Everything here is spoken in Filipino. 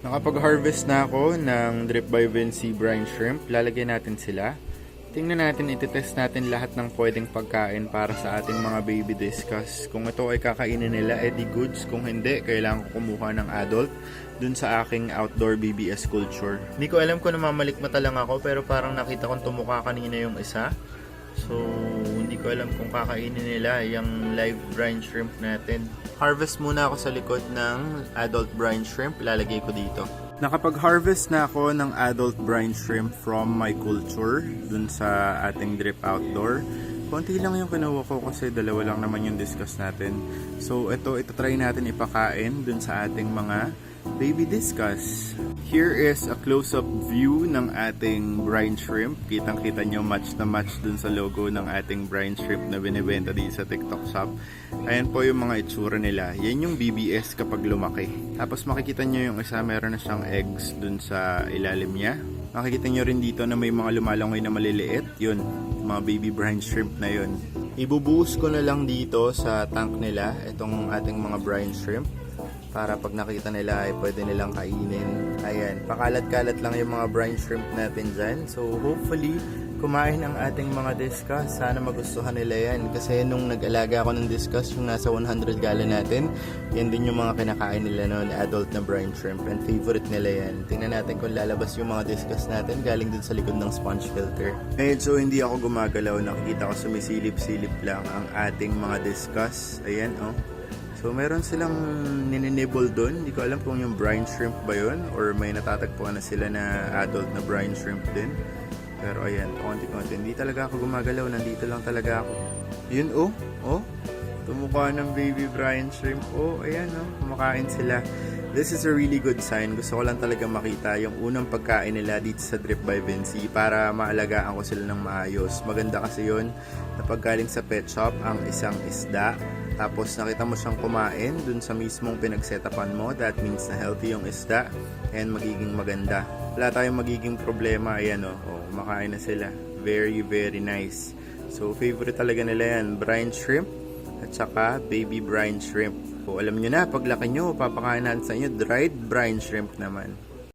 Nakapag-harvest na ako ng Drip by Vinci brine shrimp. Lalagyan natin sila. Tingnan natin, itetest natin lahat ng pwedeng pagkain para sa ating mga baby discuss. Kung ito ay kakainin nila, edi goods. Kung hindi, kailangan ko kumuha ng adult dun sa aking outdoor BBS culture. Hindi ko alam kung namamalikmata lang ako, pero parang nakita kong tumuka kanina yung isa. So, hindi ko alam kung kakainin nila yung live brine shrimp natin. Harvest muna ako sa likod ng adult brine shrimp. Ilalagay ko dito. Nakapag-harvest na ako ng adult brine shrimp from my culture dun sa ating drip outdoor. Konti lang yung kinuha ko kasi dalawa lang naman yung discuss natin. So, ito try natin ipakain dun sa ating mga baby discuss. Here is a close-up view ng ating brine shrimp. Kitang-kita nyo match na match dun sa logo ng ating brine shrimp na binibenta dito sa TikTok shop. Ayan po yung mga itsura nila. Yan yung BBS kapag lumaki. Tapos makikita nyo yung isa, meron na siyang eggs dun sa ilalim niya. Makikita nyo rin dito na may mga lumalangoy na maliliit. Yun, mga baby brine shrimp na yun. Ibubuhos ko na lang dito sa tank nila itong ating mga brine shrimp. Para pag nakita nila ay pwede nilang kainin. Ayan, pakalat-kalat lang yung mga brine shrimp natin dyan. So hopefully, kumain ang ating mga discuss. Sana magustuhan nila yan. Kasi nung nag-alaga ako ng discuss, yung nasa 100 gallon natin, yan din yung mga kinakain nila noon, adult na brine shrimp. And favorite nila yan. Tingnan natin kung lalabas yung mga discuss natin galing dun sa likod ng sponge filter. Medyo hindi ako gumagalaw. Nakikita ko sumisilip-silip lang ang ating mga discuss. Ayan, oh. So, meron silang nininibble doon. Hindi ko alam kung yung brine shrimp ba yun or may natatagpuan na sila na adult na brine shrimp din. Pero ayan, konti-konti. Hindi talaga ako gumagalaw. Nandito lang talaga ako. Yun, oh. Oh. Tumukha ng baby brine shrimp. Oh, ayan, oh. Kumakain sila. This is a really good sign. Gusto ko lang talaga makita yung unang pagkain nila dito sa Drip by Vinci para maalagaan ko sila ng maayos. Maganda kasi yun na paggaling sa pet shop ang isang isda. Tapos nakita mo siyang kumain dun sa mismong pinagsetapan mo. That means na healthy yung isda and magiging maganda. Wala tayong magiging problema. Ayan o, kumakain na sila. Very, very nice. So, favorite talaga nila yan. Brine shrimp at saka baby brine shrimp. Kung alam nyo na, paglaki nyo, papakain natin sa inyo dried brine shrimp naman.